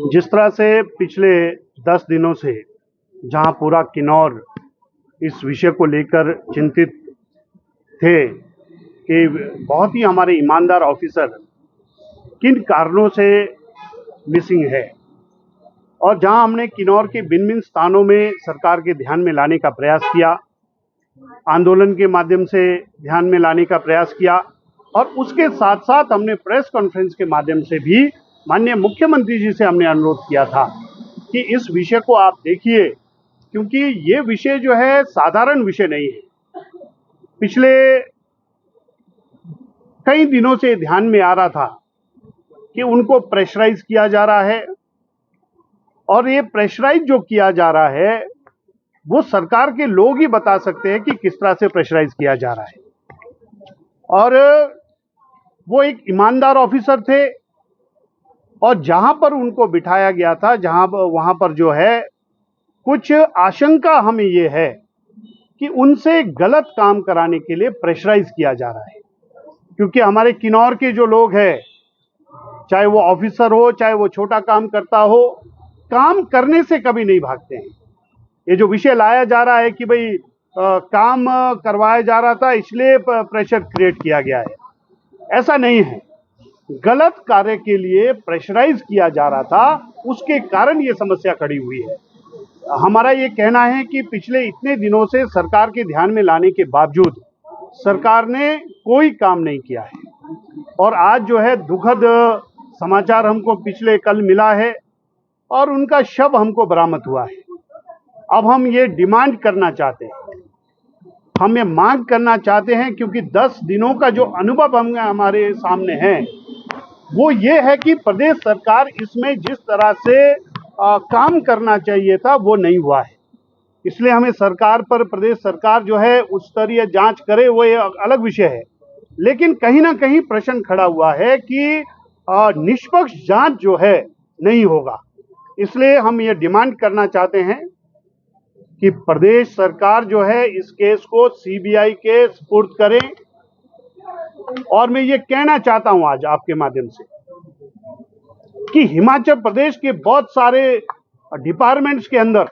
जिस तरह से पिछले 10 दिनों से जहां पूरा किन्नौर इस विषय को लेकर चिंतित थे कि बहुत ही हमारे ईमानदार ऑफिसर किन कारणों से मिसिंग है, और जहां हमने किन्नौर के भिन्न भिन्न स्थानों में सरकार के ध्यान में लाने का प्रयास किया, आंदोलन के माध्यम से ध्यान में लाने का प्रयास किया, और उसके साथ साथ हमने प्रेस कॉन्फ्रेंस के माध्यम से भी माननीय मुख्यमंत्री जी से हमने अनुरोध किया था कि इस विषय को आप देखिए, क्योंकि ये विषय जो है साधारण विषय नहीं है। पिछले कई दिनों से ध्यान में आ रहा था कि उनको प्रेशराइज किया जा रहा है, और ये प्रेशराइज जो किया जा रहा है वो सरकार के लोग ही बता सकते हैं कि किस तरह से प्रेशराइज किया जा रहा है। और वो एक ईमानदार ऑफिसर थे, और जहां पर उनको बिठाया गया था वहां पर जो है कुछ आशंका हमें ये है कि उनसे गलत काम कराने के लिए प्रेशराइज किया जा रहा है। क्योंकि हमारे किन्नौर के जो लोग हैं, चाहे वो ऑफिसर हो चाहे वो छोटा काम करता हो, काम करने से कभी नहीं भागते हैं। ये जो विषय लाया जा रहा है कि भाई काम करवाया जा रहा था इसलिए प्रेशर क्रिएट किया गया है, ऐसा नहीं है। गलत कार्य के लिए प्रेशराइज किया जा रहा था, उसके कारण ये समस्या खड़ी हुई है। हमारा ये कहना है कि पिछले इतने दिनों से सरकार के ध्यान में लाने के बावजूद सरकार ने कोई काम नहीं किया है, और आज जो है दुखद समाचार हमको पिछले कल मिला है और उनका शव हमको बरामद हुआ है। अब हम ये डिमांड करना चाहते हैं, हम ये मांग करना चाहते हैं, क्योंकि 10 दिनों का जो अनुभव हमारे सामने है वो ये है कि प्रदेश सरकार इसमें जिस तरह से काम करना चाहिए था वो नहीं हुआ है। इसलिए हमें सरकार पर, प्रदेश सरकार जो है उच्च स्तरीय जांच करे, वो ये अलग विषय है, लेकिन कहीं ना कहीं प्रश्न खड़ा हुआ है कि निष्पक्ष जांच जो है नहीं होगा। इसलिए हम ये डिमांड करना चाहते हैं कि प्रदेश सरकार जो है इस केस को सीबीआई के सुपुर्द करे। और मैं ये कहना चाहता हूं आज आपके माध्यम से कि हिमाचल प्रदेश के बहुत सारे डिपार्टमेंट्स के अंदर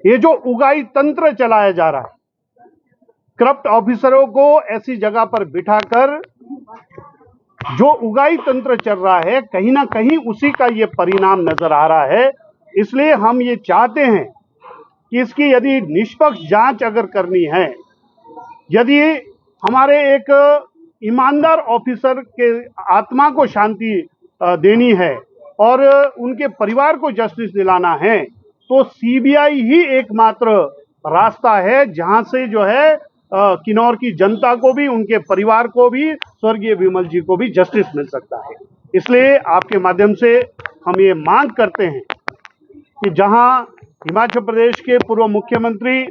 ये जो उगाई तंत्र चलाया जा रहा है, करप्ट ऑफिसरों को ऐसी जगह पर बिठाकर जो उगाई तंत्र चल रहा है, कहीं ना कहीं उसी का ये परिणाम नजर आ रहा है। इसलिए हम ये चाहते हैं कि इसकी यदि निष्पक्ष जांच अगर करनी है, यदि हमारे एक ईमानदार ऑफिसर के आत्मा को शांति देनी है और उनके परिवार को जस्टिस दिलाना है, तो सीबीआई ही एकमात्र रास्ता है जहां से जो है किन्नौर की जनता को भी, उनके परिवार को भी, स्वर्गीय विमल जी को भी जस्टिस मिल सकता है। इसलिए आपके माध्यम से हम ये मांग करते हैं कि जहां हिमाचल प्रदेश के पूर्व मुख्यमंत्री,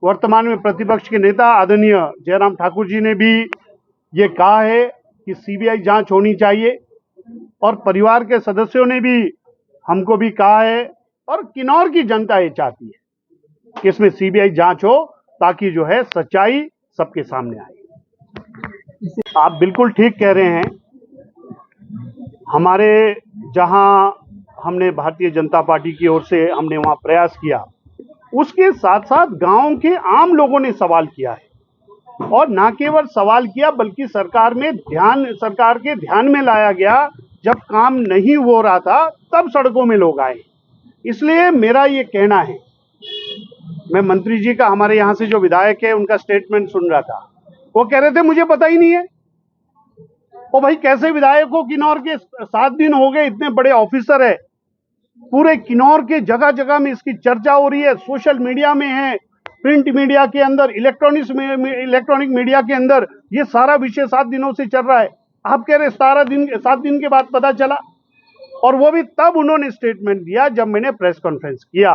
वर्तमान में प्रतिपक्ष के नेता आदरणीय जयराम ठाकुर जी ने भी ये कहा है कि सीबीआई जांच होनी चाहिए, और परिवार के सदस्यों ने भी हमको भी कहा है, और किन्नौर की जनता ये चाहती है कि इसमें सीबीआई जांच हो, ताकि जो है सच्चाई सबके सामने आए। आप बिल्कुल ठीक कह रहे हैं। हमारे जहां हमने भारतीय जनता पार्टी की ओर से हमने वहां प्रयास किया, उसके साथ साथ गांव के आम लोगों ने सवाल किया है, और ना केवल सवाल किया बल्कि सरकार के ध्यान में लाया गया। जब काम नहीं हो रहा था तब सड़कों में लोग आए। इसलिए मेरा ये कहना है, मैं मंत्री जी का, हमारे यहाँ से जो विधायक है उनका स्टेटमेंट सुन रहा था, वो कह रहे थे मुझे पता ही नहीं है। ओ भाई, कैसे विधायक हो? किन्नौर के 7 दिन हो गए, इतने बड़े ऑफिसर है, पूरे किन्नौर के जगह जगह में इसकी चर्चा हो रही है, सोशल मीडिया में है, प्रिंट मीडिया के अंदर, इलेक्ट्रॉनिक मीडिया के अंदर ये सारा विषय 7 दिनों से चल रहा है। आप कह रहे 7 दिन के बाद पता चला, और वो भी तब उन्होंने स्टेटमेंट दिया जब मैंने प्रेस कॉन्फ्रेंस किया,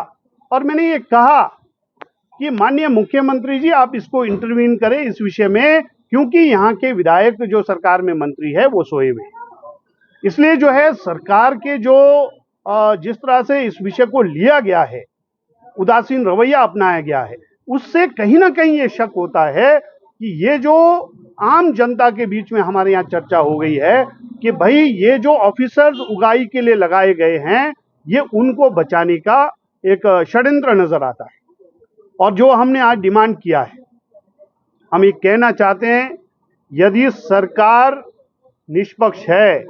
और मैंने ये कहा कि माननीय मुख्यमंत्री जी आप इसको इंटरवीन करें इस विषय में, क्योंकि यहाँ के विधायक जो सरकार में मंत्री है वो सोए हुए हैं। इसलिए जो है सरकार के जो जिस तरह से इस विषय को लिया गया है, उदासीन रवैया अपनाया गया है, उससे कहीं ना कहीं ये शक होता है कि ये जो आम जनता के बीच में हमारे यहाँ चर्चा हो गई है कि भाई ये जो ऑफिसर्स उगाही के लिए लगाए गए हैं ये उनको बचाने का एक षड्यंत्र नजर आता है। और जो हमने आज डिमांड किया है, हम ये कहना चाहते हैं, यदि सरकार निष्पक्ष है,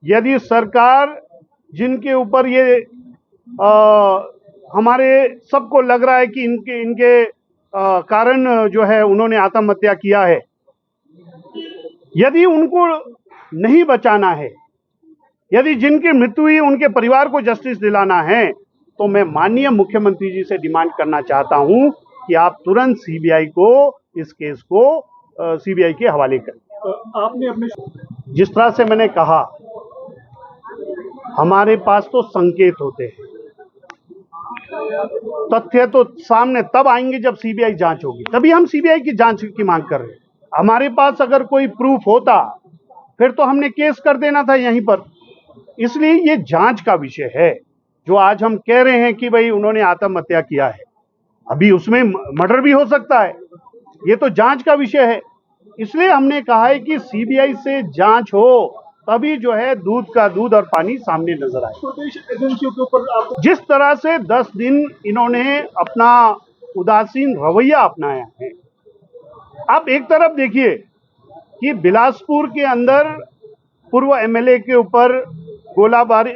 यदि सरकार जिनके ऊपर ये हमारे सबको लग रहा है कि इनके कारण जो है उन्होंने आत्महत्या किया है, यदि उनको नहीं बचाना है, यदि जिनकी मृत्यु हुई उनके परिवार को जस्टिस दिलाना है, तो मैं माननीय मुख्यमंत्री जी से डिमांड करना चाहता हूं कि आप तुरंत सीबीआई को इस केस को सीबीआई के हवाले करें। आपने अपने जिस तरह से मैंने कहा, हमारे पास तो संकेत होते हैं, तथ्य तो सामने तब आएंगे जब सीबीआई जांच होगी, तभी हम सीबीआई की जांच की मांग कर रहे हैं। हमारे पास अगर कोई प्रूफ होता फिर तो हमने केस कर देना था यहीं पर। इसलिए ये जांच का विषय है। जो आज हम कह रहे हैं कि भाई उन्होंने आत्महत्या किया है, अभी उसमें मर्डर भी हो सकता है, ये तो जांच का विषय है। इसलिए हमने कहा है कि सीबीआई से जांच हो, तभी जो है दूध का दूध और पानी सामने नजर आए। प्रदेश एजेंसियों के ऊपर आप जिस तरह से 10 दिन इन्होंने अपना उदासीन रवैया अपनाया है, आप एक तरफ देखिए कि बिलासपुर के अंदर पूर्व एमएलए के ऊपर गोलाबारी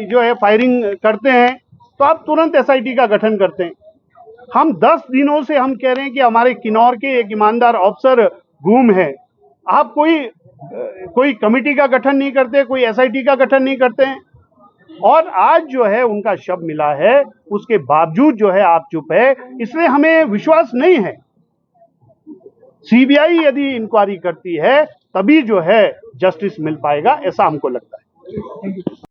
जो है फायरिंग करते हैं, तो आप तुरंत एसआईटी का गठन करते हैं। हम 10 दिनों से हम कह रहे हैं कि हमारे किन्नौर के एक ईमानदार अफसर गुम है, आप कोई कमेटी का गठन नहीं करते, कोई एसआईटी का गठन नहीं करते हैं, और आज जो है उनका शव मिला है, उसके बावजूद जो है आप चुप है। इसलिए हमें विश्वास नहीं है। सीबीआई यदि इंक्वायरी करती है तभी जो है जस्टिस मिल पाएगा, ऐसा हमको लगता है।